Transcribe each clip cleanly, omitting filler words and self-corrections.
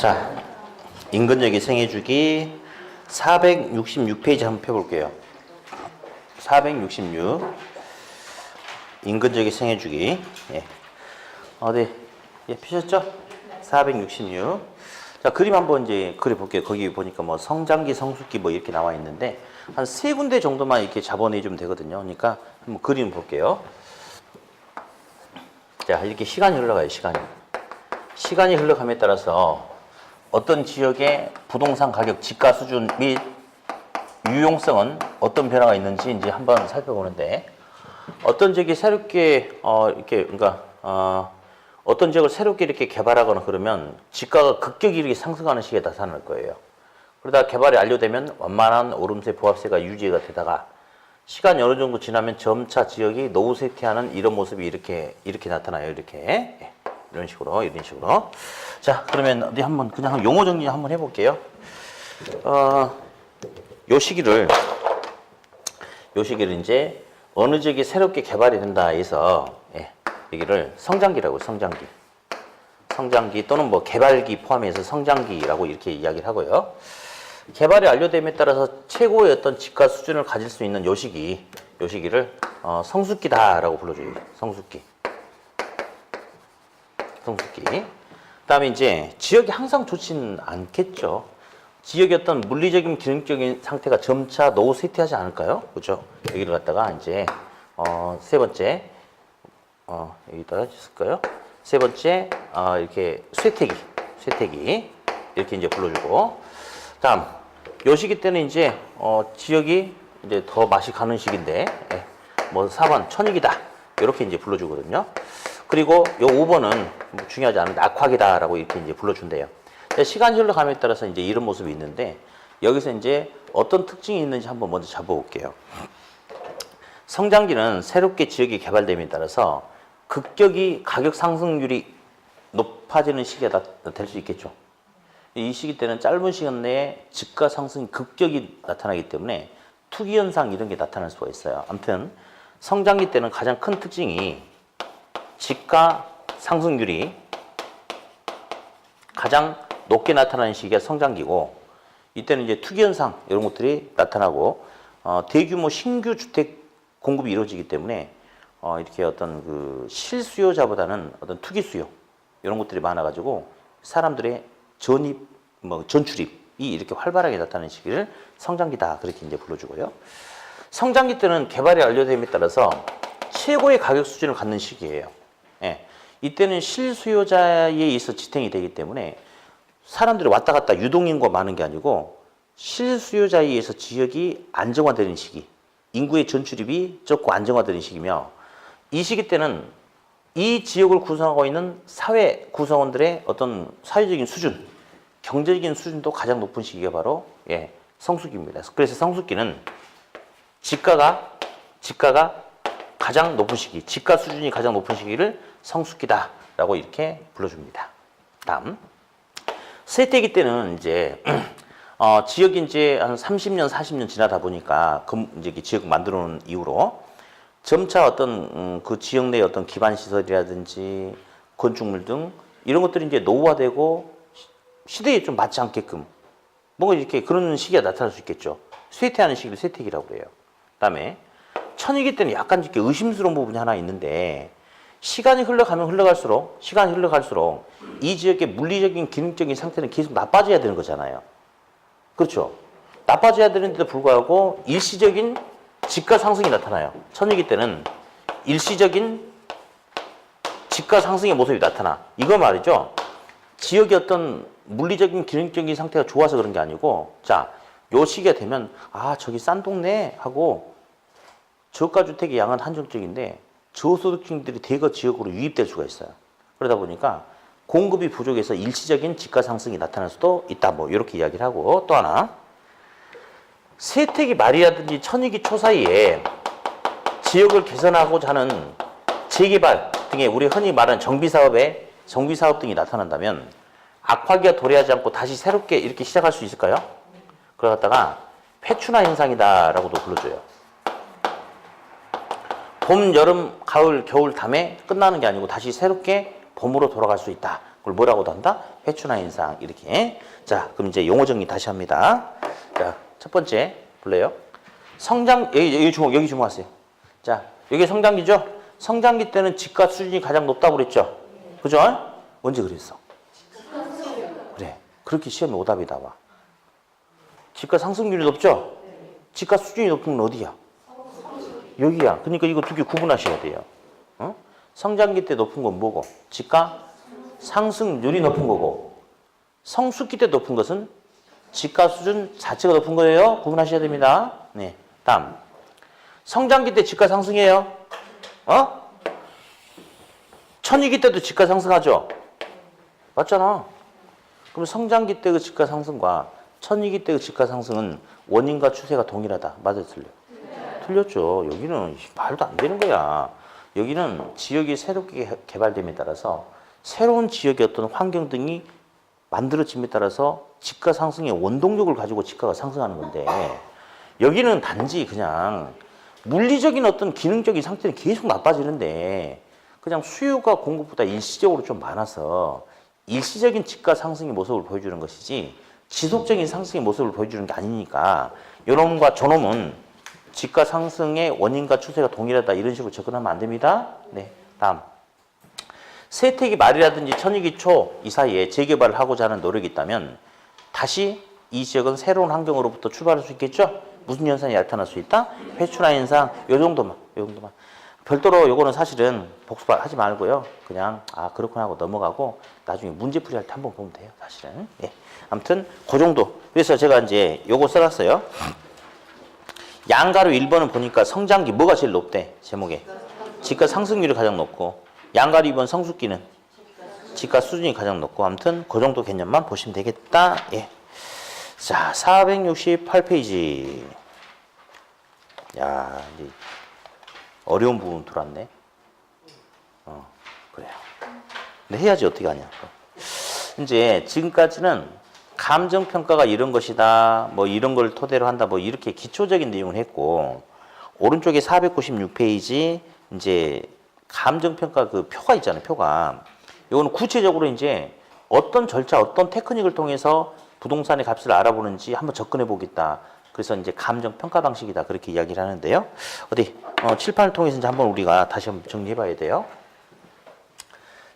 자, 인근역의 생애주기 466페이지 한번 펴볼게요. 466 인근역의 생애주기. 예. 어디 펴셨죠? 466. 자, 그림 한번 이제 그려볼게요. 거기 보니까 뭐 성장기, 성숙기 뭐 이렇게 나와 있는데 한 세 군데 정도만 이렇게 잡아내주면 되거든요. 그러니까 한번 그림 볼게요. 자, 이렇게 시간이 흘러가요. 시간이 흘러감에 따라서 어떤 지역의 부동산 가격 지가 수준 및 유용성은 어떤 변화가 있는지 이제 한번 살펴보는데, 어떤 지역이 새롭게 어떤 지역을 새롭게 이렇게 개발하거나 그러면 지가가 급격히 이렇게 상승하는 시기에 나타날 거예요. 그러다 개발이 완료되면 완만한 오름세 보합세가 유지가 되다가 시간이 어느 정도 지나면 점차 지역이 노후 쇠퇴하는 이런 모습이 이렇게 나타나요. 이런 식으로. 자, 그러면 어디 한번 그냥 용어 정리 한번 해볼게요. 요 시기를 이제 어느 지역이 새롭게 개발이 된다 해서 여기를 성장기라고, 성장기 또는 뭐 개발기 포함해서 성장기라고 이렇게 이야기를 하고요. 개발이 완료됨에 따라서 최고의 어떤 지가 수준을 가질 수 있는 요 시기를 성숙기다라고 불러줘요. 성숙기. 그다음에 이제 지역이 항상 좋지는 않겠죠. 지역의 어떤 물리적인 기능적인 상태가 점차 노후 쇠퇴하지 않을까요? 그렇죠? 여기를 갖다가 이제 세 번째 여기다가 쓸까요? 세 번째 이렇게 쇠퇴기 이렇게 이제 불러주고, 다음 요 시기 때는 이제 지역이 이제 더 맛이 가는 시기인데 뭐 4번 천익이다 이렇게 이제 불러주거든요. 그리고 요 5번은 뭐 중요하지 않은데 악화기다라고 이렇게 이제 불러준대요. 시간이 흘러감에 따라서 이제 이런 모습이 있는데, 여기서 이제 어떤 특징이 있는지 한번 먼저 잡아볼게요. 성장기는 새롭게 지역이 개발됨에 따라서 급격히 가격 상승률이 높아지는 시기가 될 수 있겠죠. 이 시기 때는 짧은 시간 내에 집가 상승이 급격히 나타나기 때문에 투기 현상 이런 게 나타날 수가 있어요. 아무튼 성장기 때는 가장 큰 특징이 집가 상승률이 가장 높게 나타나는 시기가 성장기고, 이때는 이제 투기 현상 이런 것들이 나타나고 대규모 신규 주택 공급이 이루어지기 때문에 이렇게 어떤 그 실수요자보다는 어떤 투기 수요 이런 것들이 많아가지고 사람들의 전출입이 이렇게 활발하게 나타나는 시기를 성장기다 그렇게 이제 불러주고요. 성장기 때는 개발이 완료됨에 따라서 최고의 가격 수준을 갖는 시기예요. 이때는 실수요자에 의해서 지탱이 되기 때문에 사람들이 왔다 갔다 유동인구가 많은 게 아니고 실수요자에 의해서 지역이 안정화되는 시기, 인구의 전출입이 적고 안정화되는 시기며, 이 시기 때는 이 지역을 구성하고 있는 사회 구성원들의 어떤 사회적인 수준, 경제적인 수준도 가장 높은 시기가 바로 성숙기입니다. 그래서 성숙기는 지가가 가장 높은 시기, 지가 수준이 가장 높은 시기를 성숙기다라고 이렇게 불러줍니다. 다음 쇠퇴기 때는 이제 지역이 이제 한 30년, 40년 지나다 보니까 이제 지역 만들어 놓은 이후로 점차 어떤 그 지역 내 어떤 기반 시설이라든지 건축물 등 이런 것들이 이제 노후화되고 시대에 좀 맞지 않게끔 뭔가 이렇게 그런 시기가 나타날 수 있겠죠. 쇠퇴하는 시기를 쇠퇴기라고 그래요. 그다음에 천이기 때는 약간 이렇게 의심스러운 부분이 하나 있는데, 시간이 흘러갈수록 이 지역의 물리적인 기능적인 상태는 계속 나빠져야 되는 거잖아요. 그렇죠? 나빠져야 되는데도 불구하고 일시적인 지가 상승이 나타나요. 천이기 때는 일시적인 지가 상승의 모습이 나타나. 이거 말이죠. 지역의 어떤 물리적인 기능적인 상태가 좋아서 그런 게 아니고, 자, 요 시기가 되면 저기 싼 동네 하고 저가주택의 양은 한정적인데 저소득층들이 대거 지역으로 유입될 수가 있어요. 그러다 보니까 공급이 부족해서 일시적인 지가 상승이 나타날 수도 있다. 뭐 이렇게 이야기를 하고, 또 하나 쇠퇴기 말이라든지 천이기 초 사이에 지역을 개선하고자 하는 재개발 등의 우리 흔히 말하는 정비사업 등이 나타난다면 악화기가 도래하지 않고 다시 새롭게 이렇게 시작할 수 있을까요? 그러다가 폐춘화 현상이다라고도 불러줘요. 봄, 여름, 가을, 겨울, 담에 끝나는 게 아니고 다시 새롭게 봄으로 돌아갈 수 있다. 그걸 뭐라고도 한다? 회춘화 현상 이렇게. 자, 그럼 이제 용어 정리 다시 합니다. 자, 첫 번째 볼래요? 성장 여기 주목하세요. 자, 여기 성장기죠? 성장기 때는 집값 수준이 가장 높다고 그랬죠? 그죠? 언제 그랬어? 그래. 그렇게 시험에 오답이 나와. 집값 상승률이 높죠? 집값 수준이 높은 건 어디야? 여기야. 그러니까 이거 두 개 구분하셔야 돼요. 어? 성장기 때 높은 건 뭐고? 집값 상승률이 높은 거고, 성숙기 때 높은 것은 집값 수준 자체가 높은 거예요. 구분하셔야 됩니다. 네. 다음. 성장기 때 집값 상승해요. 천위기 때도 집값 상승하죠? 맞잖아. 그럼 성장기 때 그 집값 상승과 천위기 때 그 집값 상승은 원인과 추세가 동일하다. 맞아, 틀려? 틀렸죠. 여기는 말도 안 되는 거야. 여기는 지역이 새롭게 개발됨에 따라서 새로운 지역의 어떤 환경 등이 만들어짐에 따라서 집가 상승의 원동력을 가지고 집가가 상승하는 건데, 여기는 단지 그냥 물리적인 어떤 기능적인 상태는 계속 나빠지는데 그냥 수요가 공급보다 일시적으로 좀 많아서 일시적인 집가 상승의 모습을 보여주는 것이지 지속적인 상승의 모습을 보여주는 게 아니니까, 요놈과 저놈은 집가 상승의 원인과 추세가 동일하다 이런 식으로 접근하면 안 됩니다. 네, 다음. 세태기 말이라든지 천위기 초 이 사이에 재개발을 하고자 하는 노력이 있다면 다시 이 지역은 새로운 환경으로부터 출발할 수 있겠죠? 무슨 현상이 나타날 수 있다? 회춘화 현상, 요 정도만. 별도로 요거는 사실은 복습하지 말고요. 그냥 그렇구나 하고 넘어가고 나중에 문제풀이 할 때 한번 보면 돼요, 사실은. 예. 아무튼 그 정도. 그래서 제가 이제 요거 써놨어요. 양가로 1번은 보니까 성장기 뭐가 제일 높대? 제목에. 집가 상승률이 가장 높고, 양가로 2번 성숙기는 집가 수준이 가장 높고, 아무튼 그 정도 개념만 보시면 되겠다. 예. 자, 468페이지. 야, 이제 어려운 부분 들어왔네. 그래요. 근데 해야지 어떻게 하냐. 이제 지금까지는 감정평가가 이런 것이다, 뭐 이런 걸 토대로 한다, 뭐 이렇게 기초적인 내용을 했고, 오른쪽에 496페이지 이제 감정평가 그 표가 있잖아요, 표가. 이거는 구체적으로 이제 어떤 절차, 어떤 테크닉을 통해서 부동산의 값을 알아보는지 한번 접근해 보겠다. 그래서 이제 감정평가 방식이다. 그렇게 이야기를 하는데요. 어디, 칠판을 통해서 이제 한번 우리가 다시 한번 정리해 봐야 돼요.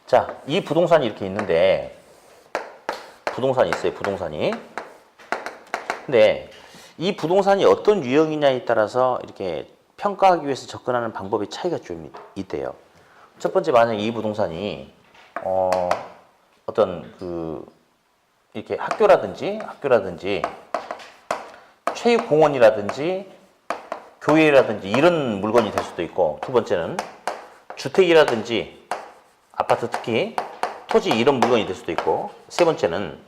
자, 이 부동산이 이렇게 있는데, 부동산이 있어요, 부동산이. 근데 이 부동산이 어떤 유형이냐에 따라서 이렇게 평가하기 위해서 접근하는 방법의 차이가 좀 있대요. 첫 번째, 만약에 이 부동산이, 어떤 이렇게 학교라든지 체육공원이라든지 교회라든지 이런 물건이 될 수도 있고, 두 번째는 주택이라든지 아파트, 특히 토지 이런 물건이 될 수도 있고, 세 번째는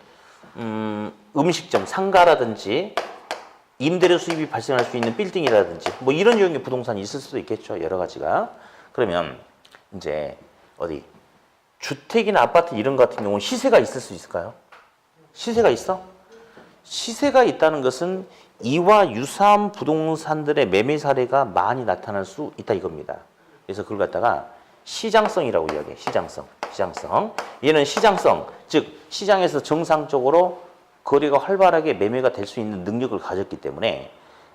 음식점, 상가라든지 임대료 수입이 발생할 수 있는 빌딩이라든지 뭐 이런 유형의 부동산이 있을 수도 있겠죠. 여러 가지가. 그러면 이제 어디 주택이나 아파트 이런 것 같은 경우는 시세가 있을 수 있을까요? 시세가 있어? 시세가 있다는 것은 이와 유사한 부동산들의 매매 사례가 많이 나타날 수 있다 이겁니다. 그래서 그걸 갖다가 시장성이라고 이야기해. 시장성. 얘는 시장성, 즉 시장에서 정상적으로 거래가 활발하게 매매가 될 수 있는 능력을 가졌기 때문에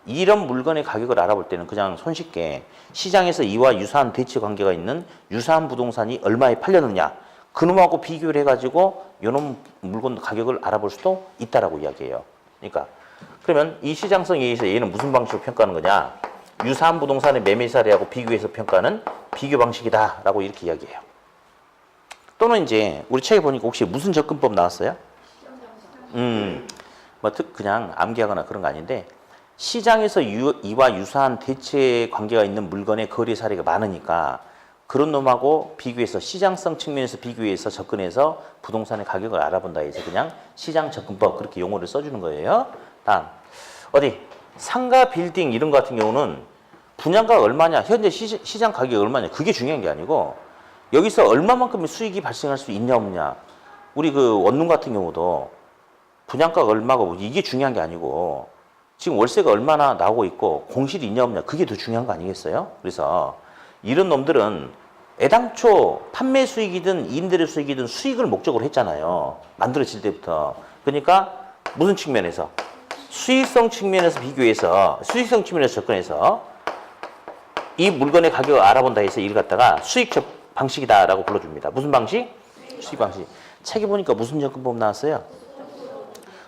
이런 물건의 가격을 알아볼 때는 그냥 손쉽게 시장에서 이와 유사한 대치 관계가 있는 유사한 부동산이 얼마에 팔렸느냐, 그놈하고 비교를 해가지고 이놈 물건 가격을 알아볼 수도 있다라고 이야기해요. 그러니까 그러면 이 시장성에 의해서 얘는 무슨 방식으로 평가하는 거냐? 유사한 부동산의 매매 사례하고 비교해서 평가하는 비교 방식이다라고 이렇게 이야기해요. 또는 이제 우리 책에 보니까 혹시 무슨 접근법 나왔어요? 뭐 그냥 암기하거나 그런 거 아닌데, 시장에서 이와 유사한 대체 관계가 있는 물건의 거래 사례가 많으니까 그런 놈하고 비교해서 시장성 측면에서 비교해서 접근해서 부동산의 가격을 알아본다 해서 그냥 시장 접근법 그렇게 용어를 써주는 거예요. 다음 어디 상가 빌딩 이런 거 같은 경우는 분양가가 얼마냐, 현재 시장 가격이 얼마냐, 그게 중요한 게 아니고 여기서 얼마만큼의 수익이 발생할 수 있냐 없냐. 우리 그 원룸 같은 경우도 분양가가 얼마고 이게 중요한 게 아니고 지금 월세가 얼마나 나오고 있고 공실이 있냐 없냐, 그게 더 중요한 거 아니겠어요? 그래서 이런 놈들은 애당초 판매 수익이든 임대료 수익이든 수익을 목적으로 했잖아요. 만들어질 때부터. 그러니까 무슨 측면에서? 수익성 측면에서 비교해서, 수익성 측면에서 접근해서 이 물건의 가격을 알아본다 해서 이를 갖다가 수익 방식이다라고 불러줍니다. 무슨 방식? 수익 방식. 책에 보니까 무슨 접근법 나왔어요?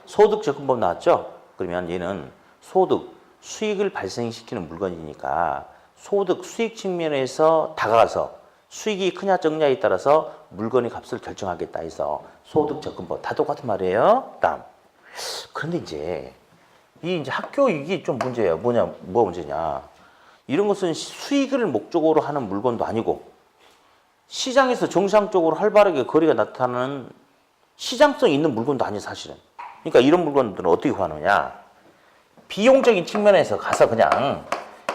소득 접근법 나왔죠? 그러면 얘는 소득, 수익을 발생시키는 물건이니까 소득, 수익 측면에서 다가가서 수익이 크냐 적냐에 따라서 문건의 값을 결정하겠다 해서 소득 접근법 다 똑같은 말이에요. 다음. 그런데 이제 이제 학교 이게 좀 문제예요. 뭐가 문제냐? 이런 것은 수익을 목적으로 하는 물건도 아니고 시장에서 정상적으로 활발하게 거래가 나타나는 시장성 있는 물건도 아니에요, 사실은. 그러니까 이런 물건들은 어떻게 구하느냐? 비용적인 측면에서 가서 그냥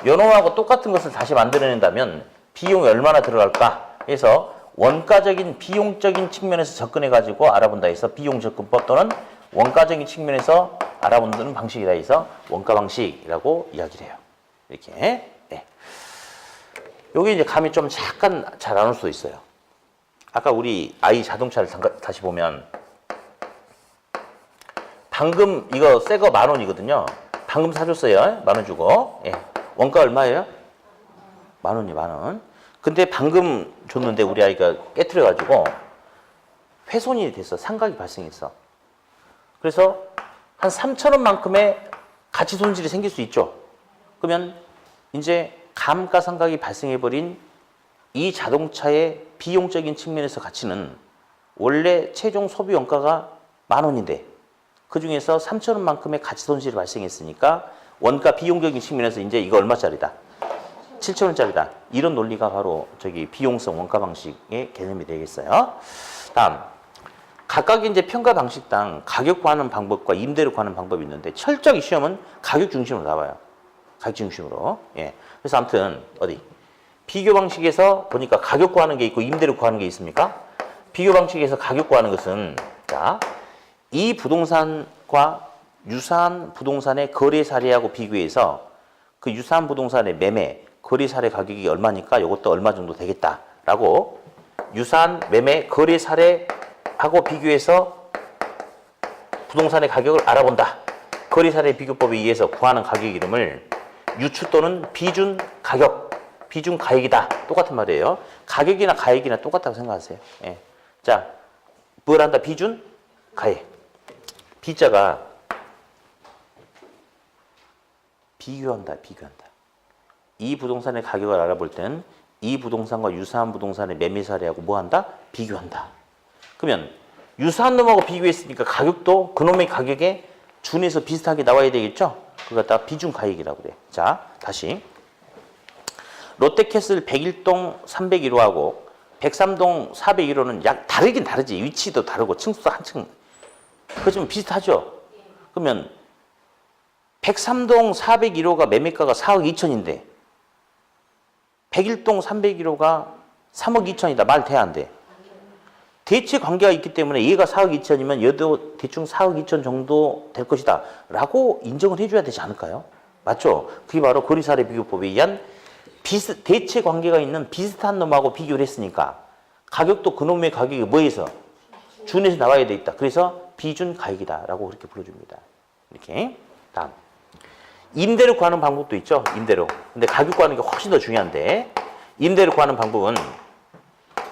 연호하고 똑같은 것을 다시 만들어낸다면 비용이 얼마나 들어갈까 해서 원가적인 비용적인 측면에서 접근해가지고 알아본다 해서 비용 접근법 또는 원가적인 측면에서 알아본다는 방식이다 해서 원가 방식이라고 이야기를 해요. 이렇게. 네. 여기 이제 감이 좀 잠깐 잘 안 올 수도 있어요. 아까 우리 아이 자동차를 다시 보면 방금 이거 새 거 10,000원이거든요. 방금 사줬어요. 10,000원 주고. 예. 원가 얼마예요? 10,000원이 10,000원. 근데 방금 줬는데 우리 아이가 깨트려가지고 훼손이 됐어. 상각이 발생했어. 그래서 한 3,000원만큼의 가치 손실이 생길 수 있죠. 그러면 이제 감가상각이 발생해버린 이 자동차의 비용적인 측면에서 가치는 원래 최종 소비 원가가 10,000원인데 그 중에서 3,000원만큼의 가치 손실이 발생했으니까 원가 비용적인 측면에서 이제 이거 얼마짜리다? 7,000원짜리다. 이런 논리가 바로 저기 비용성 원가 방식의 개념이 되겠어요. 다음. 각각의 이제 평가 방식당 가격 구하는 방법과 임대료 구하는 방법이 있는데 철저히 시험은 가격 중심으로 나와요. 가격 중심으로. 예. 그래서 아무튼 어디 비교 방식에서 보니까 가격 구하는 게 있고 임대료 구하는 게 있습니까? 비교 방식에서 가격 구하는 것은 자, 이 부동산과 유사한 부동산의 거래 사례하고 비교해서 그 유사한 부동산의 매매 거래 사례 가격이 얼마니까 이것도 얼마 정도 되겠다라고 유사한 매매 거래 사례하고 비교해서 부동산의 가격을 알아본다. 거래 사례 비교법에 의해서 구하는 가격 이름을 유추 또는 비준 가격, 비준 가액이다. 똑같은 말이에요. 가격이나 가액이나 똑같다고 생각하세요. 예. 자, 뭘 한다? 비준 가액. 비자가 비교한다. 이 부동산의 가격을 알아볼 때는 이 부동산과 유사한 부동산의 매매 사례하고 뭐 한다? 비교한다. 그러면 유사한 놈하고 비교했으니까 가격도 그놈의 가격에 준해서 비슷하게 나와야 되겠죠? 그걸 갖다가 비중 가액이라고 그래. 자, 다시. 롯데캐슬 101동 301호하고 103동 401호는 약 다르긴 다르지. 위치도 다르고 층수도 한층. 그렇지만 비슷하죠? 그러면 103동 401호가 매매가가 4억 2천인데 101동 301호가 3억 2천이다. 말 돼야 안 돼. 대체 관계가 있기 때문에 얘가 4억 2천이면 얘도 대충 4억 2천 정도 될 것이다. 라고 인정을 해줘야 되지 않을까요? 맞죠? 그게 바로 거래사례 비교법에 의한 대체 관계가 있는 비슷한 놈하고 비교를 했으니까 가격도 그놈의 가격이 뭐에서? 준에서 나와야 돼 있다. 그래서 비준 가액이다. 라고 그렇게 불러줍니다. 이렇게. 다음. 임대료 구하는 방법도 있죠. 임대료. 근데 가격 구하는 게 훨씬 더 중요한데 임대료 구하는 방법은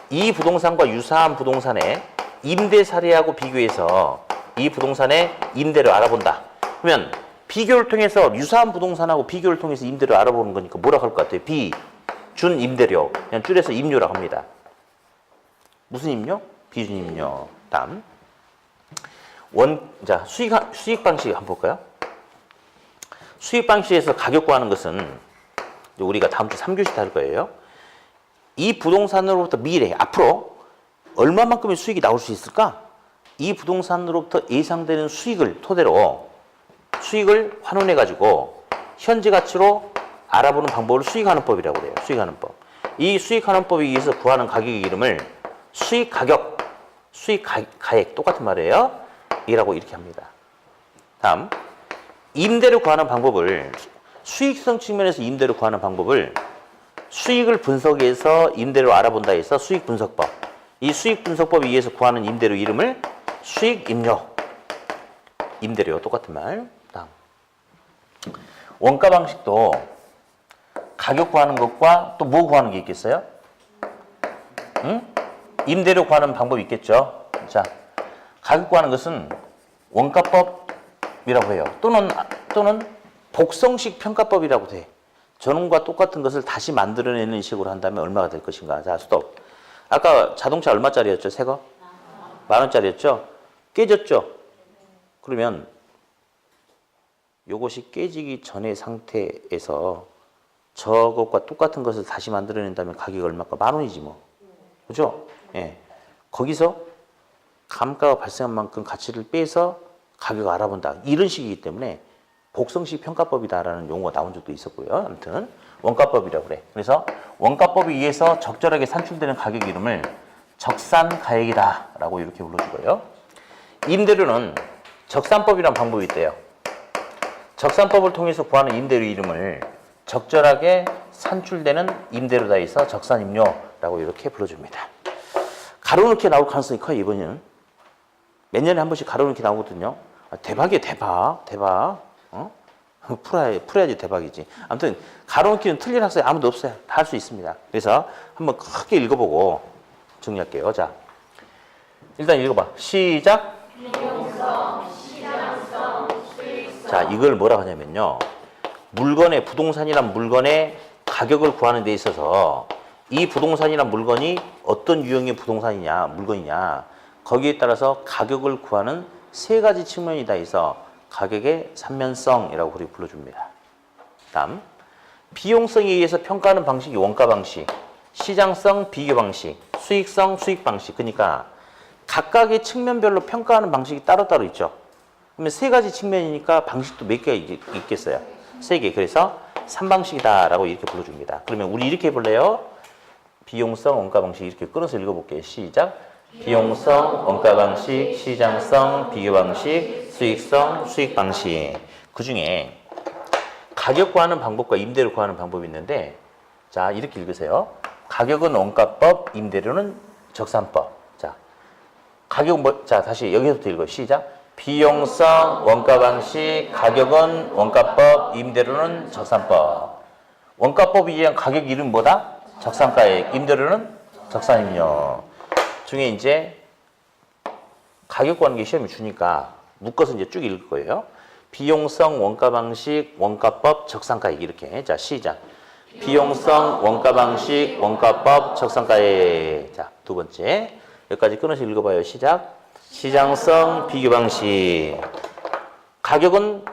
이 부동산과 유사한 부동산의 임대 사례하고 비교해서 이 부동산의 임대료 알아본다. 그러면 비교를 통해서 유사한 부동산하고 비교를 통해서 임대료 알아보는 거니까 뭐라고 할 것 같아요? 비준 임대료. 그냥 줄여서 임료라고 합니다. 무슨 임료? 비준 임료. 다음. 자, 수익 방식 한번 볼까요? 수익 방식에서 가격 구하는 것은 우리가 다음 주 3교시 할 거예요. 이 부동산으로부터 미래, 앞으로 얼마만큼의 수익이 나올 수 있을까? 이 부동산으로부터 예상되는 수익을 토대로 수익을 환원해가지고 현재 가치로 알아보는 방법을 수익하는 법이라고 그래요. 수익하는 법. 이 수익하는 법에 의해서 구하는 가격의 이름을 수익 가격, 수익 가액 똑같은 말이에요. 이라고 이렇게 합니다. 다음, 임대료 구하는 방법을 수익성 측면에서 임대료 구하는 방법을 수익을 분석해서 임대료 알아본다 해서 수익 분석법. 이 수익 분석법에 의해서 구하는 임대료 이름을 수익 임료. 임대료 똑같은 말. 다음. 원가 방식도 가격 구하는 것과 또 뭐 구하는 게 있겠어요? 응? 임대료 구하는 방법이 있겠죠. 자, 가격 구하는 것은 원가법이라고 해요. 또는 복성식 평가법이라고 돼. 저놈과 똑같은 것을 다시 만들어내는 식으로 한다면 얼마가 될 것인가. 자, 스톱. 아까 자동차 얼마짜리였죠? 새 거? 10,000원짜리였죠? 깨졌죠? 그러면 요것이 깨지기 전의 상태에서 저것과 똑같은 것을 다시 만들어낸다면 가격이 얼마일까? 10,000원이지 뭐. 그죠? 예. 거기서 감가가 발생한 만큼 가치를 빼서 가격을 알아본다. 이런 식이기 때문에 복성식 평가법이다라는 용어가 나온 적도 있었고요. 아무튼 원가법이라고 그래. 그래서 원가법에 의해서 적절하게 산출되는 가격 이름을 적산가액이다라고 이렇게 불러주고요. 임대료는 적산법이라는 방법이 있대요. 적산법을 통해서 구하는 임대료 이름을 적절하게 산출되는 임대료다 해서 적산임료라고 이렇게 불러줍니다. 가로넣기 나올 가능성이 커요. 이번에는 몇 년에 한 번씩 가로넣기 나오거든요. 대박이에요. 대박. 어? 풀어야지 대박이지. 아무튼 가로넣기는 틀린 학생이 아무도 없어요. 다 할 수 있습니다. 그래서 한번 크게 읽어보고 정리할게요. 자, 일단 읽어봐. 시작. 비용성, 시장성, 수익성. 자, 이걸 뭐라 하냐면요. 물건의 부동산이란 물건의 가격을 구하는 데 있어서 이 부동산이란 물건이 어떤 유형의 부동산이냐, 물건이냐, 거기에 따라서 가격을 구하는 세 가지 측면이다 해서 가격의 삼면성이라고 우리 불러줍니다. 다음, 비용성에 의해서 평가하는 방식이 원가 방식, 시장성 비교 방식, 수익성 수익 방식. 그러니까 각각의 측면별로 평가하는 방식이 따로따로 있죠. 그러면 세 가지 측면이니까 방식도 몇 개가 있겠어요? 세 개. 그래서 3방식이다라고 이렇게 불러줍니다. 그러면 우리 이렇게 해볼래요? 비용성 원가 방식 이렇게 끊어서 읽어볼게요. 시작. 비용성 원가 방식, 시장성 비교 방식, 수익성 수익 방식. 그 중에 가격 구하는 방법과 임대료 구하는 방법이 있는데, 자, 이렇게 읽으세요. 가격은 원가법, 임대료는 적산법. 자, 자, 다시 여기서부터 읽어요. 시작. 비용성 원가 방식, 가격은 원가법, 임대료는 적산법. 원가법에 의한 가격 이름 뭐다? 적산가액. 임대료는 적산임료. 중에 이제 가격 구하는 게 시험에 주니까 묶어서 이제 쭉 읽을 거예요. 비용성 원가 방식, 원가법, 적산가액 이렇게. 자, 시작. 비용성 원가 방식, 원가법, 적산가액. 자, 두 번째. 여기까지 끊어서 읽어봐요. 시작. 시장성 비교 방식. 가격은,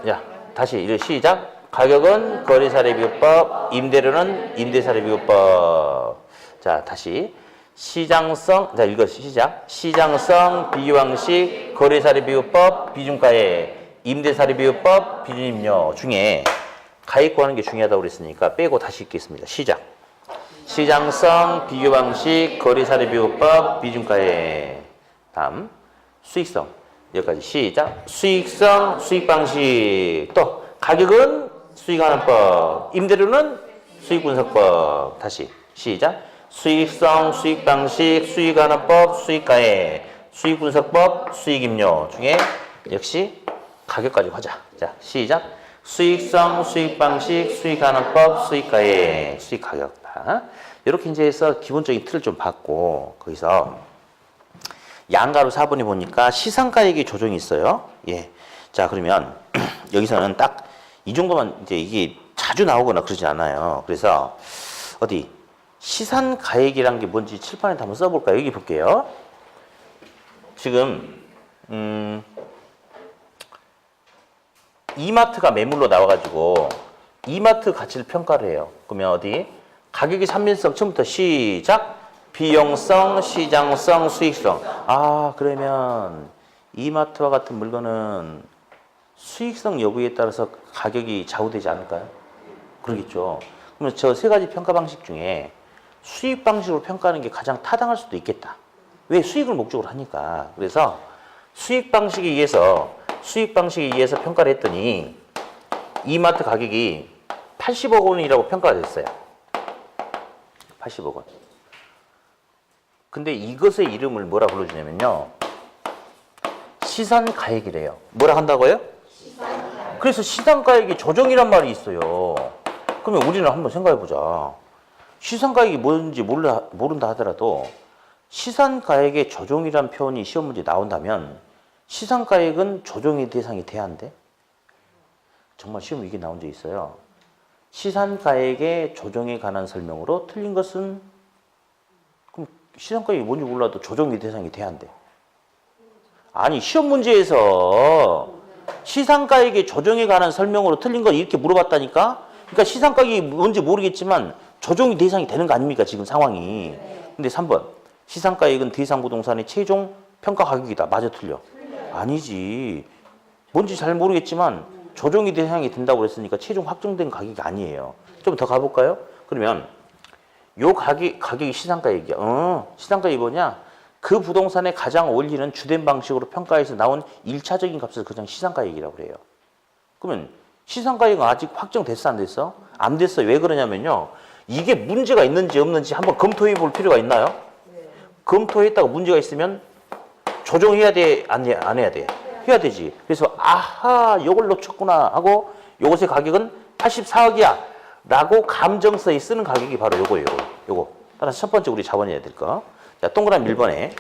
야, 다시 시작. 가격은 거래사례비교법, 임대료는 임대사례비교법. 자, 다시. 시장성, 자, 읽어 시작. 시장성 비교 방식, 거래사례비교법, 비중가액, 임대사례비교법, 비준임료 중에 가액 구하는 게 중요하다고 그랬으니까 빼고 다시 읽겠습니다. 시작. 시장성 비교 방식, 거래사례비교법, 비중가액. 다음, 수익성. 여기까지 시작. 수익성, 수익 방식. 또, 가격은 수익하는 법. 임대료는 수익 분석법. 다시 시작. 수익성, 수익 방식, 수익하는 법, 수익가액, 수익 분석법, 수익임료 중에 역시 가격까지 가자. 자, 시작. 수익성, 수익 방식, 수익하는 법, 수익가액, 수익가격. 이렇게 이제 해서 기본적인 틀을 좀 받고, 거기서 양가로 4번에 보니까 시상가액의 조정이 있어요. 예. 자, 그러면 여기서는 딱 이 정도만 이제 이게 자주 나오거나 그러지 않아요. 그래서 어디 시산가액이란 게 뭔지 칠판에 한번 써볼까요? 여기 볼게요. 지금 이마트가 매물로 나와가지고 이마트 가치를 평가를 해요. 그러면 어디 가격의 삼면성 처음부터 시작. 비용성, 시장성, 수익성. 아, 그러면 이마트와 같은 물건은 수익성 여부에 따라서 가격이 좌우되지 않을까요? 그러겠죠. 그러면 저 세 가지 평가 방식 중에 수익 방식으로 평가하는 게 가장 타당할 수도 있겠다. 왜? 수익을 목적으로 하니까. 그래서 수익 방식에 의해서 평가를 했더니 이마트 가격이 80억 원이라고 평가가 됐어요. 80억 원. 근데 이것의 이름을 뭐라 불러주냐면요. 시산가액이래요. 뭐라 한다고요? 시산가액. 그래서 시산가액이 조정이란 말이 있어요. 그러면 우리는 한번 생각해보자. 시산가액이 뭔지 모른다 하더라도 시산가액의 조정이란 표현이 시험 문제에 나온다면 시산가액은 조정의 대상이 돼야 한대? 정말 시험 이게 나온 적 있어요. 시산가액의 조정에 관한 설명으로 틀린 것은 그럼 시산가액이 뭔지 몰라도 조정의 대상이 돼야 한대. 아니 시험 문제에서 시산가액의 조정에 관한 설명으로 틀린 거 이렇게 물어봤다니까? 그러니까 시산가액이 뭔지 모르겠지만 조정의 대상이 되는 거 아닙니까 지금 상황이. 근데 3번 시산가액은 대상 부동산의 최종 평가 가격이다. 맞아 틀려? 아니지. 뭔지 잘 모르겠지만 조정의 대상이 된다고 그랬으니까 최종 확정된 가격이 아니에요. 좀 더 가볼까요? 그러면 요 가격이 시산가액이야. 시산가액이 뭐냐? 그 부동산의 가장 어울리는 주된 방식으로 평가해서 나온 1차적인 값을 그냥 시산가액이라고 그래요. 그러면 시산가액은 아직 확정됐어 안 됐어? 안 됐어. 왜 그러냐면요. 이게 문제가 있는지 없는지 한번 검토해 볼 필요가 있나요? 네. 검토했다가 문제가 있으면 조정해야 돼? 안 해야 돼? 해야 되지. 그래서 아하 요걸 놓쳤구나 하고 요것의 가격은 84억이야 라고 감정서에 쓰는 가격이 바로 요거예요. 요거. 따라서 첫 번째 우리 잡아내야 될 거. 자, 동그라미 1번에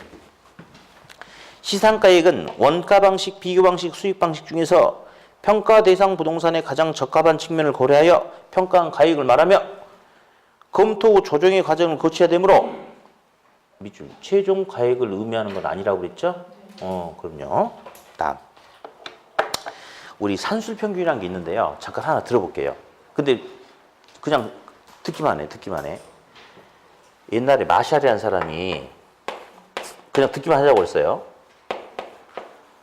시산가액은 원가 방식, 비교 방식, 수익 방식 중에서 평가 대상 부동산의 가장 적합한 측면을 고려하여 평가한 가액을 말하며 검토 후 조정의 과정을 거쳐야 되므로 밑줄 최종 가액을 의미하는 건 아니라고 그랬죠? 그럼요. 다음 우리 산술평균이라는 게 있는데요. 잠깐 하나 들어볼게요. 근데 그냥 듣기만 해. 옛날에 마샬이라는 사람이 그냥 듣기만 하자고 그랬어요.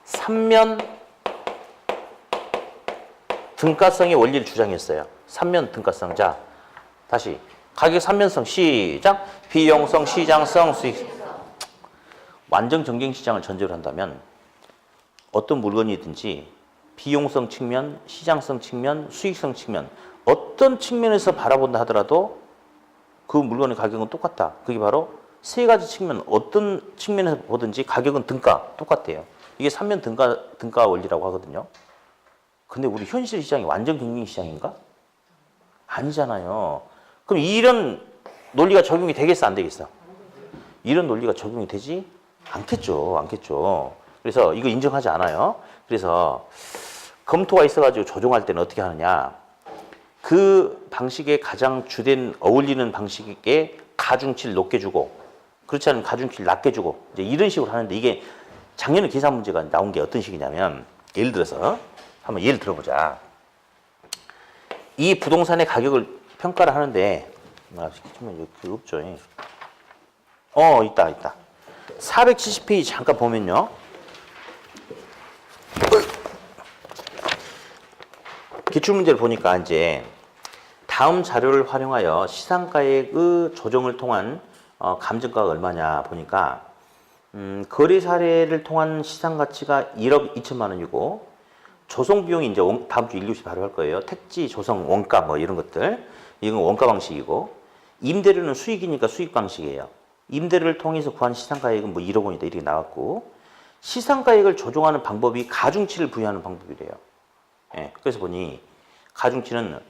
3면 등가성의 원리를 주장했어요. 3면 등가성. 자, 다시 가격 3면성 시작. 비용성, 시장성, 수익. 완전 경쟁시장을 전제로 한다면 어떤 물건이든지 비용성 측면, 시장성 측면, 수익성 측면 어떤 측면에서 바라본다 하더라도 그 물건의 가격은 똑같다. 그게 바로 세 가지 측면, 어떤 측면에서 보든지 가격은 등가 똑같대요. 이게 3면 등가 원리라고 하거든요. 근데 우리 현실 시장이 완전 경쟁 시장인가? 아니잖아요. 그럼 이런 논리가 적용이 되겠어, 안 되겠어? 이런 논리가 적용이 되지 않겠죠. 그래서 이거 인정하지 않아요. 그래서 검토가 있어가지고 조정할 때는 어떻게 하느냐? 그 방식의 가장 주된 어울리는 방식에 가중치를 높게 주고 그렇지 않으면 가중치를 낮게 주고 이제 이런 식으로 하는데 이게 작년에 계산 문제가 나온 게 어떤 식이냐면 예를 들어서 한번 예를 들어보자. 이 부동산의 가격을 평가를 하는데 정말 여기 없죠. 있다. 470페이지 잠깐 보면요. 기출문제를 보니까 이제 다음 자료를 활용하여 시산가액의 조정을 통한 감정가가 얼마냐 보니까 거래 사례를 통한 시상가치가 1억 2천만 원이고 조성비용이 이제 다음 주 1교시 바로 할 거예요. 택지, 조성, 원가 뭐 이런 것들. 이건 원가 방식이고 임대료는 수익이니까 수익 방식이에요. 임대료를 통해서 구한 시상가액은 뭐 1억 원이다 이렇게 나왔고 시상가액을 조정하는 방법이 가중치를 부여하는 방법이래요. 그래서 보니 가중치는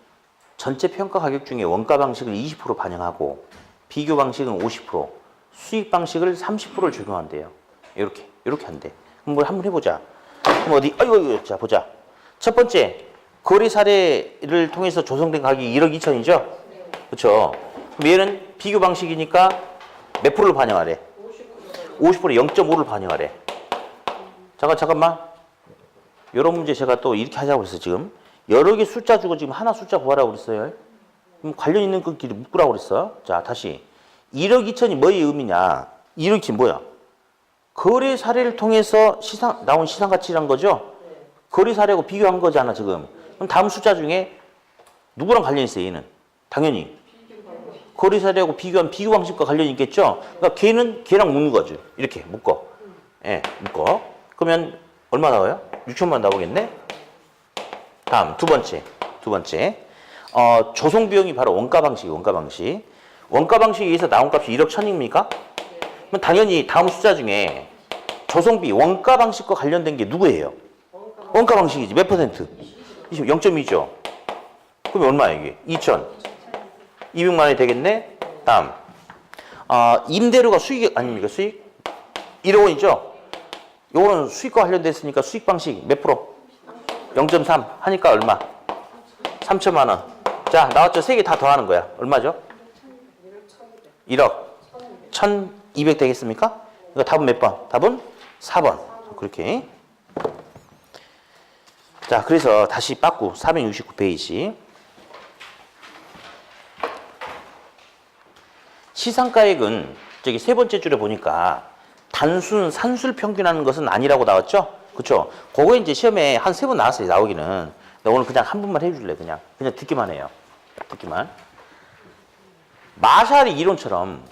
전체 평가 가격 중에 원가 방식을 20% 반영하고 비교 방식은 50%, 수익 방식을 30%를 적용한대요. 이렇게 한대. 그럼 뭘 한번 해보자. 그럼 어디? 자 보자. 첫 번째 거래 사례를 통해서 조성된 가격이 1억 2천이죠. 그렇죠. 그럼 얘는 비교 방식이니까 몇 프로를 반영하래? 50%, 0.5를 반영하래. 잠깐만. 이런 문제 제가 또 이렇게 하자고 했어요. 지금 여러 개 숫자 주고 지금 하나 숫자 구하라고 그랬어요. 그럼 관련 있는 것끼리 묶으라고 그랬어. 자, 다시 1억 2천이 뭐의 의미냐? 1억 2천 뭐야? 거래 사례를 통해서 나온 시상 가치란 거죠. 거래 사례하고 비교한 거잖아 지금. 그럼 다음 숫자 중에 누구랑 관련 있어요? 얘는 당연히 거래 사례하고 비교한 비교 방식과 관련이 있겠죠. 그러니까 걔랑 묶는 거죠. 이렇게 묶어. 묶어. 그러면 얼마 나와요? 6천만 나오겠네? 다음, 두 번째. 조성 비용이 바로 원가 방식. 원가 방식에 의해서 나온 값이 1억 1000입니까? 그럼 당연히 다음 숫자 중에 조성비 원가 방식과 관련된 게 누구예요? 원가 방식이지. 몇 퍼센트? 0.2죠. 그럼 얼마야 이게? 2천. 200만 원이 되겠네. 다음. 임대료가 수익 아닙니까? 수익? 1억 원이죠. 요거는 수익과 관련됐으니까 수익 방식 몇 프로? 0.3 하니까 얼마? 3천만 원. 자, 나왔죠? 세 개 다 더하는 거야. 얼마죠? 1억. 1200 되겠습니까? 이거 답은 몇 번? 답은 4번. 그렇게. 자, 그래서 다시 빠꾸 469페이지. 시상가액은 저기 세 번째 줄에 보니까 단순 산술 평균하는 것은 아니라고 나왔죠? 그쵸? 그거 이제 시험에 한 세 번 나왔어요, 나오기는. 근데 오늘 그냥 한 번만 해줄래, 그냥 듣기만 해요. 듣기만. 마샬의 이론처럼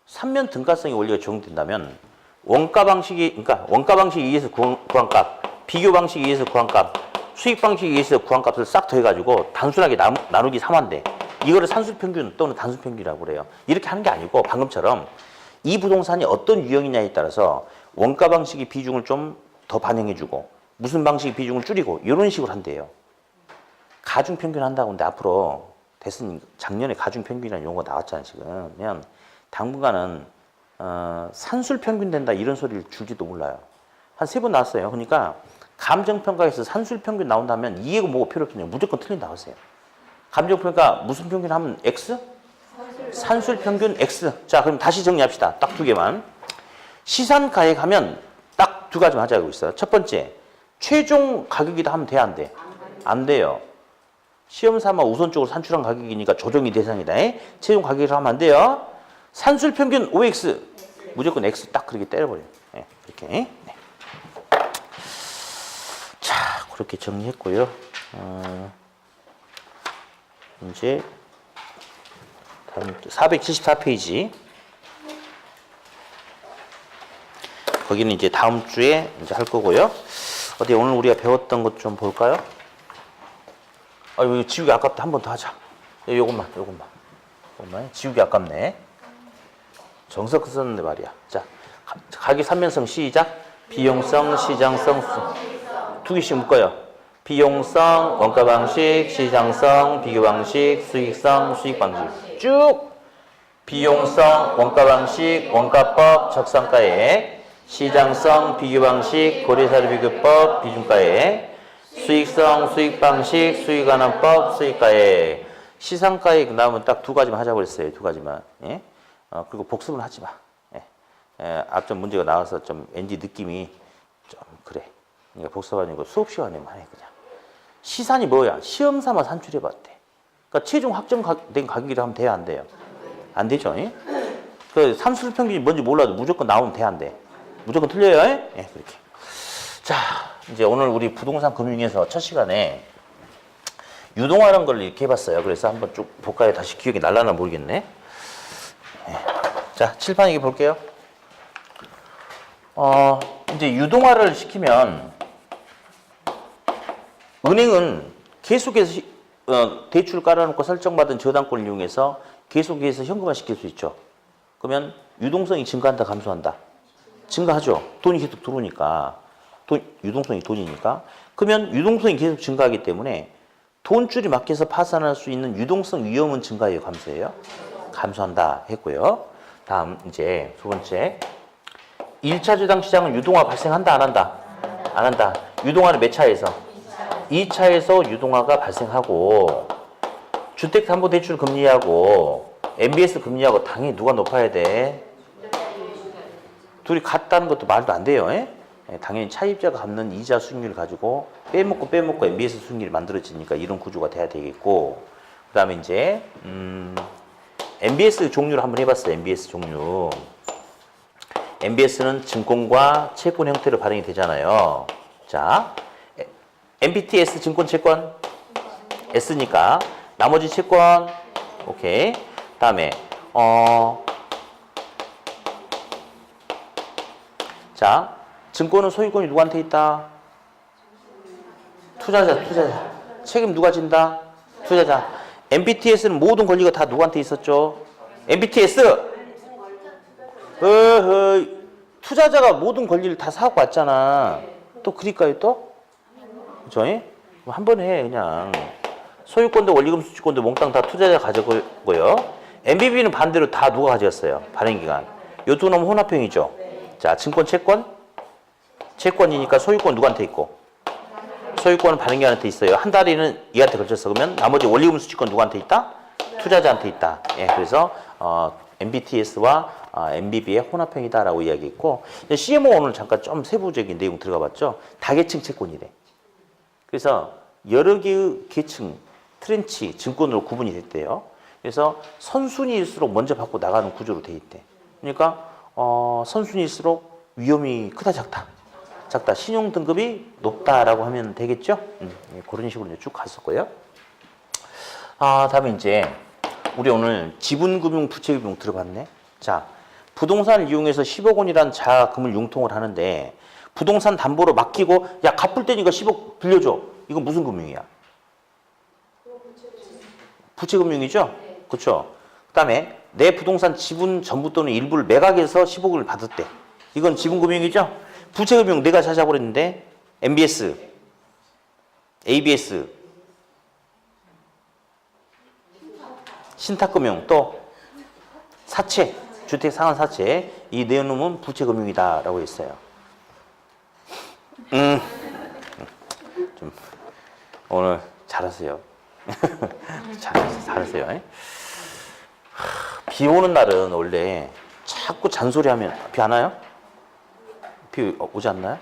삼면 등가성의 원리가 적용된다면 원가 방식에 의해서 구한 값, 비교 방식에 의해서 구한 값, 수익 방식에 의해서 구한 값을 싹 더해가지고 단순하게 나누기 3한대. 이거를 산술평균 또는 단순평균이라고 그래요. 이렇게 하는 게 아니고 방금처럼 이 부동산이 어떤 유형이냐에 따라서 원가 방식의 비중을 좀 더 반영해주고 무슨 방식의 비중을 줄이고 이런 식으로 한대요. 가중평균 한다고 하는데 앞으로 대선 작년에 가중평균이라는 용어가 나왔잖아요. 지금. 그냥 당분간은 산술평균 된다 이런 소리를 줄지도 몰라요. 한 세 번 나왔어요. 그러니까 감정평가에서 산술평균 나온다면 이해고 뭐고 필요 없잖아요. 무조건 틀린다고 하세요. 감정평가 무슨 평균 하면 X? 산술평균 X. 자, 그럼 다시 정리합시다. 딱 두 개만. 시산가액 하면 딱 두 가지만 하자고 있어요. 첫 번째, 최종 가격이다 하면 돼, 안 돼? 안 돼요. 시험 삼아 우선적으로 산출한 가격이니까 조정이 대상이다. 최종 가격이라 하면 안 돼요. 산술평균 OX. 무조건 X 딱 그렇게 때려버려요. 네, 이렇게. 네. 자, 그렇게 정리했고요. 이제 다음 474페이지. 거기는 이제 다음 주에 이제 할 거고요. 어디 오늘 우리가 배웠던 것 좀 볼까요? 이거 지우기 아깝다. 한 번 더 하자. 요것만. 지우기 아깝네. 정석 썼는데 말이야. 자, 가격 삼면성 시작. 비용성, 시장성, 두 개씩 묶어요. 비용성, 원가 방식, 시장성, 비교 방식, 수익성, 수익 방식. 쭉! 비용성, 원가 방식, 원가법, 적산가액, 시장성, 비교 방식, 고려사료 비교법, 비중가액, 수익성, 수익 방식, 수익관원법, 수익가액, 시상가액 나오면 딱 두 가지만 하자고 그랬어요. 두 가지만. 예? 그리고 복습은 하지 마. 예. 앞전 문제가 나와서 좀 왠지 느낌이 좀 그래. 그러니까 복습 아니고 수업 시간에만 해, 그냥. 시산이 뭐야? 시험 삼아 산출해 봤대. 그러니까 최종 확정된 가격이라 하면 돼야 안 돼요? 안 되죠? 예? 그 산술 평균이 뭔지 몰라도 무조건 나오면 돼, 안 돼? 무조건 틀려요? 예, 그렇게. 자, 이제 오늘 우리 부동산 금융에서 첫 시간에 유동화라는 걸 이렇게 해봤어요. 그래서 한번 쭉 볼까요? 다시 기억이 날라나 모르겠네. 예. 자, 칠판 얘기 볼게요. 이제 유동화를 시키면 은행은 계속해서 대출 깔아놓고 설정받은 저당권을 이용해서 계속해서 현금화 시킬 수 있죠. 그러면 유동성이 증가한다, 감소한다? 증가하죠. 돈이 계속 들어오니까. 유동성이 돈이니까. 그러면 유동성이 계속 증가하기 때문에 돈줄이 막혀서 파산할 수 있는 유동성 위험은 증가해요, 감소해요? 감소한다 했고요. 다음 이제 두 번째. 1차 저당 시장은 유동화 발생한다, 안 한다? 안 한다. 유동화는 몇 차에서? 2차에서 유동화가 발생하고 주택담보대출 금리하고 MBS 금리하고 당연히 누가 높아야 돼? 둘이 같다는 것도 말도 안 돼요. 당연히 차입자가 갚는 이자 수익률을 가지고 빼먹고 MBS 수익률이 만들어지니까 이런 구조가 돼야 되겠고, 그 다음에 이제 MBS 종류를 한번 해봤어요. MBS 종류. MBS는 증권과 채권 형태로 발행이 되잖아요. 자, MBTS 증권 채권 S니까 나머지 채권 오케이. 다음에 자, 증권은 소유권이 누구한테 있다? 투자자. 책임 누가 진다? 투자자. MBTS는 모든 권리가 다 누구한테 있었죠? MBTS. 투자자가 모든 권리를 다 사고 왔잖아. 또 그릴까요 또? 그죠? 한 번 해 그냥. 소유권도 원리금 수취권도 몽땅 다 투자자가 가져고요. MBB는 반대로 다 누가 가져갔어요? 발행기간. 요 두 놈은 혼합형이죠. 자, 증권 채권? 채권이니까 소유권 누구한테 있고? 소유권은 발행기한테 있어요. 한 달에는 얘한테 걸쳤어. 그러면 나머지 원리금 수취권 누구한테 있다? 투자자한테 있다. 예, 그래서 MBTS와 MBB의 혼합형이다라고 이야기했고, CMO 오늘 잠깐 좀 세부적인 내용 들어가 봤죠. 다계층 채권이래. 그래서 여러 개의 계층, 트렌치, 증권으로 구분이 됐대요. 그래서 선순위일수록 먼저 받고 나가는 구조로 돼 있대. 그러니까 선순위일수록 위험이 크다 작다. 작다. 신용 등급이 높다라고 하면 되겠죠? 그런 식으로 쭉 갔었고요. 다음에 이제 우리 오늘 지분금융, 부채금융 들어봤네. 자, 부동산을 이용해서 10억 원이란 자금을 융통을 하는데 부동산 담보로 맡기고 야 갚을 때니까 10억 빌려줘. 이건 무슨 금융이야? 부채금융이죠? 그렇죠. 그다음에 내 부동산 지분 전부 또는 일부를 매각해서 10억을 받았대. 이건 지분금융이죠? 부채금융 내가 찾아보고 그랬는데 MBS, ABS, 신탁금융, 또 사채, 주택 상환 사채, 이 네 놈은 부채금융이다라고 했어요. 좀 오늘 잘하세요. 잘하세요. 비 오는 날은 원래 자꾸 잔소리하면 비 안 와요? 비 오지 않나요?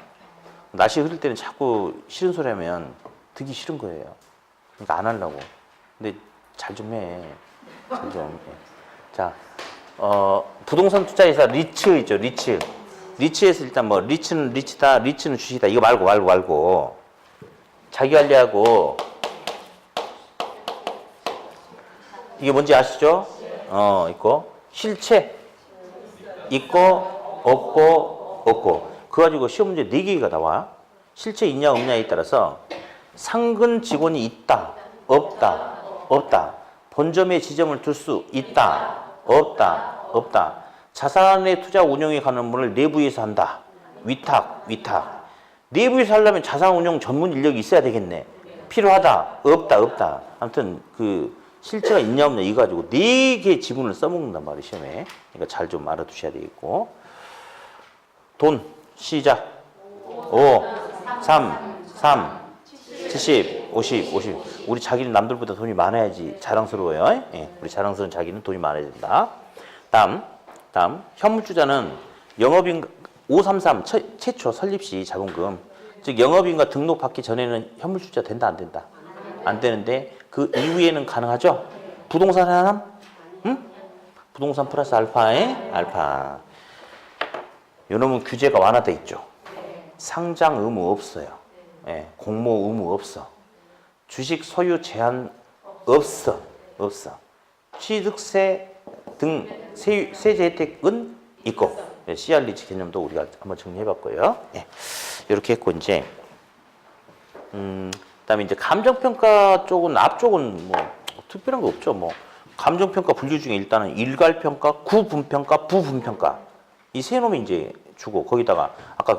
날씨 흐릴 때는 자꾸 싫은 소리 하면 듣기 싫은 거예요. 그러니까 안 하려고. 근데 잘 좀 해. 잘 좀 해. 자, 부동산 투자회사 리츠 있죠, 리츠. 리츠에서 일단 뭐 리츠는 리치다, 리츠는 주식이다. 이거 말고 자기 관리하고 이게 뭔지 아시죠? 있고 실체 있고 없고 그거 가지고 시험 문제 4개가 나와. 실체 있냐 없냐에 따라서 상근 직원이 있다, 없다. 본점에 지점을 둘 수 있다, 없다. 자산의 투자 운영에 관한 업무를 내부에서 한다. 위탁. 내부에서 하려면 자산 운영 전문 인력이 있어야 되겠네. 필요하다, 없다. 아무튼 그 실체가 있냐 없냐 이거 가지고 4개의 지분을 써먹는단 말이에요, 시험에. 그러니까 잘 좀 알아두셔야 되겠고. 돈, 시작. 5, 3, 70, 50. 우리 자기는 남들보다 돈이 많아야지 자랑스러워요. 예, 우리 자랑스러운 자기는 돈이 많아야 된다. 다음 현물주자는 영업인 533 최초 설립 시 자본금, 즉 영업인과 등록받기 전에는 현물주자 된다 안 된다? 안 되는데 그 이후에는 가능하죠? 부동산 하나? 부동산 플러스 알파에 알파. 요놈은 규제가 완화돼 있죠. 상장 의무 없어요. 예, 공모 의무 없어. 주식 소유 제한 없어. 취득세 등 세제 혜택은 있고. 예, CR리치 개념도 우리가 한번 정리해봤고요. 예, 이렇게 했고 이제 그다음에 이제 감정평가 쪽은 앞쪽은 뭐 특별한 거 없죠. 뭐 감정평가 분류 중에 일단은 일괄평가, 구분평가, 부분평가 이 세 놈이 이제 주고 거기다가 아까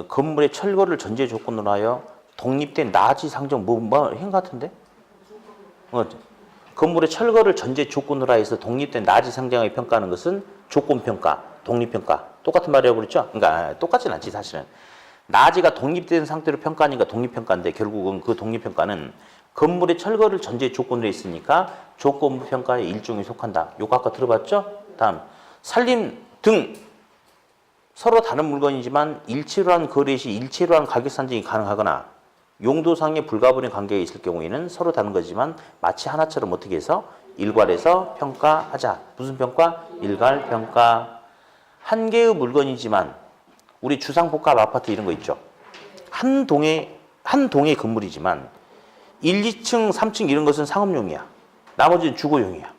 건물의 철거를 전제 조건으로 하여 독립된 나지 상정 행 같은데? 건물의 철거를 전제 조건으로 해서 독립된 나지 상정을 평가하는 것은 조건평가, 독립평가 똑같은 말이라고 그랬죠? 그러니까 똑같진 않지 사실은. 나지가 독립된 상태로 평가하니까 독립평가인데 결국은 그 독립평가는 건물의 철거를 전제 조건으로 했으니까 조건부평가의 일종에 속한다. 요거 아까 들어봤죠? 다음 살림 등 서로 다른 물건이지만 일체로 한 거래 시 일체로 한 가격 산정이 가능하거나 용도상의 불가분의 관계가 있을 경우에는 서로 다른 거지만 마치 하나처럼 어떻게 해서 일괄해서 평가하자. 무슨 평가? 일괄평가. 한 개의 물건이지만 우리 주상복합 아파트 이런 거 있죠. 한 동의 건물이지만 1, 2층, 3층 이런 것은 상업용이야. 나머지는 주거용이야.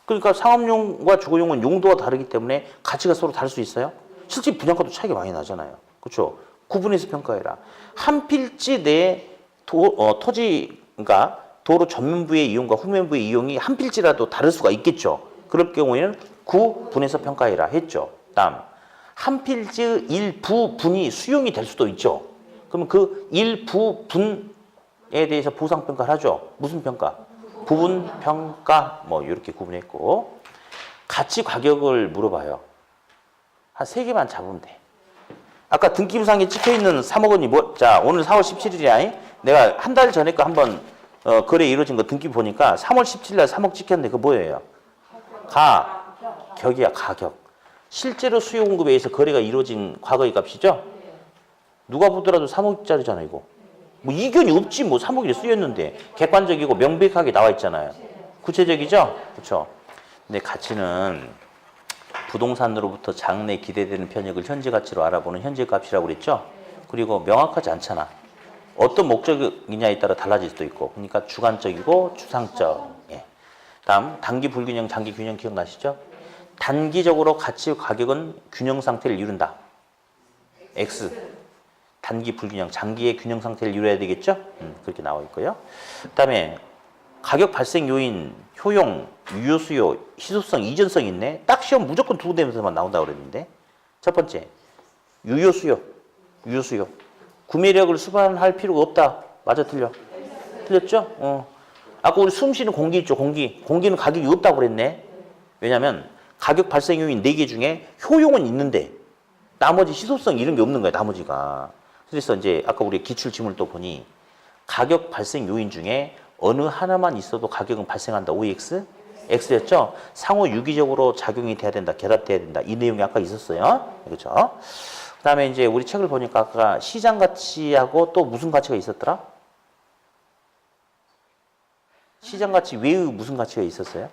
그러니까 상업용과 주거용은 용도가 다르기 때문에 가치가 서로 다를 수 있어요. 실제 분양가도 차이가 많이 나잖아요. 그렇죠? 구분해서 평가해라. 한 필지 내 토지, 그러니까 도로 전면부의 이용과 후면부의 이용이 한 필지라도 다를 수가 있겠죠. 그럴 경우에는 구분해서 평가해라 했죠. 다음 한 필지 일부분이 수용이 될 수도 있죠. 그러면 그 일부분에 대해서 보상평가를 하죠. 무슨 평가? 부분 평가 뭐 이렇게 구분했고 가치 가격을 물어봐요. 한 3개만 잡으면 돼. 아까 등기부상에 찍혀있는 3억 원이 뭐, 자 오늘 4월 17일이야. 내가 한 달 전에 거 한번 거래 이루어진 거 등기부 보니까 3월 17일 날 3억 찍혔는데 그거 뭐예요? 가격이야, 가격. 실제로 수요 공급에 의해서 거래가 이루어진 과거의 값이죠? 누가 보더라도 3억짜리잖아, 이거. 뭐 이견이 없지, 뭐 3억이 쓰였는데. 객관적이고 명백하게 나와 있잖아요. 구체적이죠? 그렇죠. 근데 가치는 부동산으로부터 장래 기대되는 편익을 현재 가치로 알아보는 현재 값이라고 그랬죠? 그리고 명확하지 않잖아. 어떤 목적이냐에 따라 달라질 수도 있고. 그러니까 주관적이고 추상적. 예. 다음 단기 불균형, 장기 균형 기억나시죠? 단기적으로 가치 가격은 균형 상태를 이룬다. X. 단기 불균형, 장기의 균형 상태를 이루어야 되겠죠? 그렇게 나와 있고요. 그다음에 가격 발생 요인, 효용, 유효 수요, 희소성, 이전성이 있네. 딱 시험 무조건 2군데에서만 나온다고 그랬는데. 첫 번째, 유효 수요. 유효 수요. 구매력을 수반할 필요가 없다. 맞아, 틀려? 틀렸죠? 아까 우리 숨 쉬는 공기 있죠, 공기. 공기는 가격이 없다고 그랬네. 왜냐면 가격 발생 요인 4개 중에 효용은 있는데 나머지 희소성 이런 게 없는 거야, 나머지가. 그래서 이제 아까 우리 기출 지문을 또 보니 가격 발생 요인 중에 어느 하나만 있어도 가격은 발생한다. OX? X였죠? 상호 유기적으로 작용이 돼야 된다. 결합돼야 된다. 이 내용이 아까 있었어요. 그렇죠? 그 다음에 이제 우리 책을 보니까 아까 시장 가치하고 또 무슨 가치가 있었더라? 시장 가치 외의 무슨 가치가 있었어요?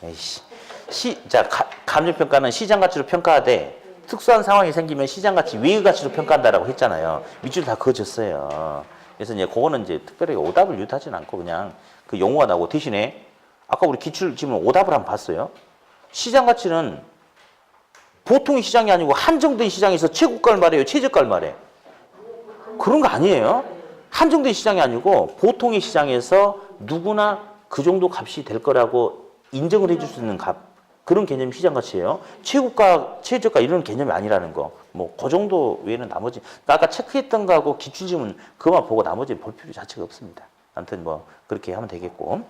에이씨. 자, 감정평가는 시장 가치로 평가하되 특수한 상황이 생기면 시장 가치 외의 가치로 평가한다라고 했잖아요. 밑줄 다 그어졌어요. 그래서 이제 그거는 이제 특별히 오답을 유도하지는 않고 그냥 그 용어가 나오고 대신에 아까 우리 기출 지문 오답을 한번 봤어요. 시장 가치는 보통의 시장이 아니고 한정된 시장에서 최고가를 말해요, 최저가를 말해. 그런 거 아니에요. 한정된 시장이 아니고 보통의 시장에서 누구나 그 정도 값이 될 거라고 인정을 해줄 수 있는 값. 그런 개념이 시장 가치예요. 최고가, 최저가 이런 개념이 아니라는 거. 뭐 그 정도 외에는 나머지 그러니까 아까 체크했던 거하고 기출지문 그것만 보고 나머지 볼 필요 자체가 없습니다. 아무튼 뭐 그렇게 하면 되겠고.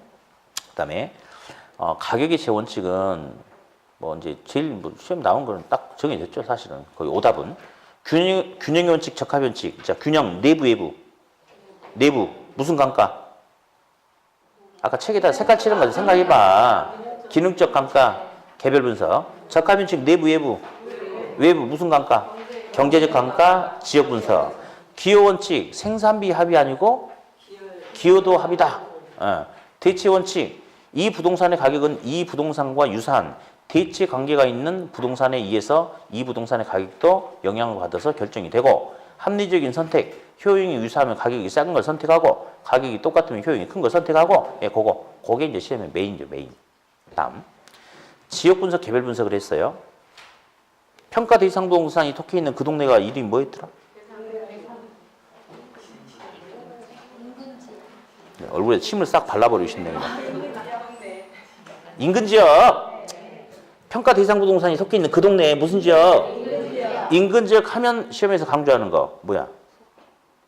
그다음에 가격의 재원칙은 뭐 이제 제일 뭐 시험 나온 거는 딱 정해졌죠, 사실은. 거의 오답은 균형의 원칙, 적합 원칙. 자, 균형 내부 외부. 내부 무슨 감가? 아까 책에다 색깔 칠한 거 생각해봐. 기능적 감가, 개별 분석. 적합 원칙 내부 외부. 외부 무슨 감가? 경제적 감가, 지역 분석. 기여 원칙 생산비 합이 아니고 기여도 합이다. 대체 원칙 이 부동산의 가격은 이 부동산과 유사한 대체 관계가 있는 부동산에 의해서 이 부동산의 가격도 영향을 받아서 결정이 되고 합리적인 선택, 효용이 유사하면 가격이 작은 걸 선택하고 가격이 똑같으면 효용이 큰 걸 선택하고 그게 이제 시험의 메인이죠, 메인. 다음 지역 분석, 개별 분석을 했어요. 평가 대상 부동산이 속해 있는 그 동네가 이름이 뭐였더라? 얼굴에 침을 싹 발라버리시네. 인근 지역. 평가 대상 부동산이 속해 있는 그 동네에 무슨 지역? 인근 지역 하면 시험에서 강조하는 거 뭐야?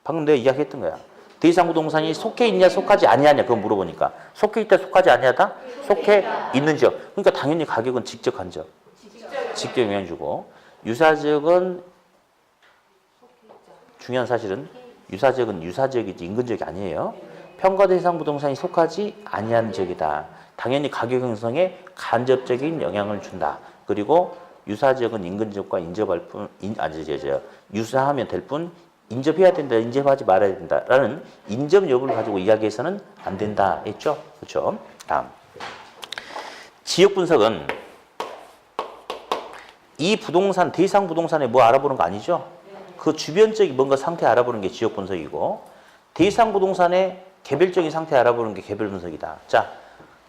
방금 내가 이야기했던 거야. 대상 부동산이 속해 있냐 속하지 아니하냐 그거 물어보니까 속해 있다 속하지 아니하다? 속해 있는 지역. 그러니까 당연히 가격은 직접한 지역. 직접 영향 주고 유사 지역은 중요한 사실은 유사 지역은 유사 지역이지 인근 지역이 아니에요. 평가 대상 부동산이 속하지 아니하는 지역이다. 당연히 가격 형성에 간접적인 영향을 준다. 그리고 유사 지역은 인근 지역과 인접할 뿐, 유사하면 될 뿐 인접해야 된다, 인접하지 말아야 된다라는 인접 여부를 가지고 이야기해서는 안 된다 했죠. 그렇죠? 다음 지역 분석은 이 부동산 대상 부동산에 뭐 알아보는 거 아니죠? 그 주변적인 뭔가 상태 알아보는 게 지역 분석이고 대상 부동산의 개별적인 상태 알아보는 게 개별 분석이다. 자,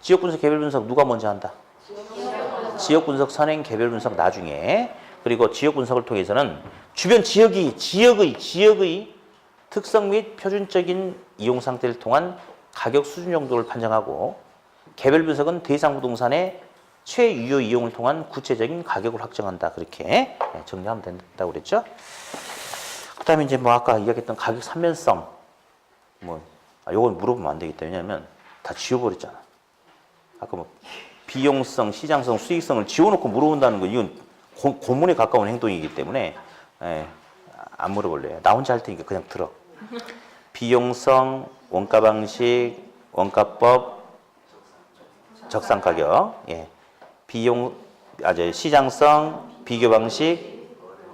지역 분석, 개별 분석 누가 먼저 한다? 지역 분석 선행, 개별 분석 나중에. 그리고 지역 분석을 통해서는 주변 지역의 특성 및 표준적인 이용 상태를 통한 가격 수준 정도를 판정하고 개별 분석은 대상 부동산의 최유효 이용을 통한 구체적인 가격을 확정한다. 그렇게 정리하면 된다고 그랬죠. 그다음에 이제 뭐 아까 이야기했던 가격 삼면성 요건 물어보면 안 되겠다. 왜냐하면 다 지워버렸잖아. 아까 뭐 비용성, 시장성, 수익성을 지워놓고 물어본다는 건 이건 고문에 가까운 행동이기 때문에 안 물어볼래요. 나 혼자 할 테니까 그냥 들어. 비용성, 원가 방식, 원가법, 적상 가격, 시장성, 비교 방식,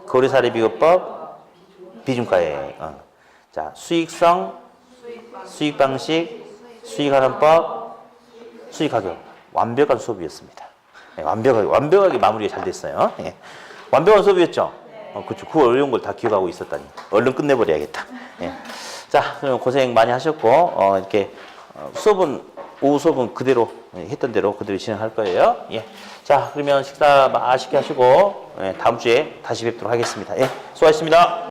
거래사례 비교법, 비중가액. 자, 수익성, 수익 방식, 수익 환원법, 수익 가격. 완벽한 수업이었습니다. 완벽하게 마무리가 잘 됐어요. 완벽한 수업이었죠? 그렇죠. 그 어려운 걸 다 기억하고 있었다니. 얼른 끝내버려야겠다. 자, 그럼 고생 많이 하셨고, 이렇게 오후 수업은 그대로, 했던 대로 그대로 진행할 거예요. 자, 그러면 식사 맛있게 하시고, 다음 주에 다시 뵙도록 하겠습니다. 수고하셨습니다.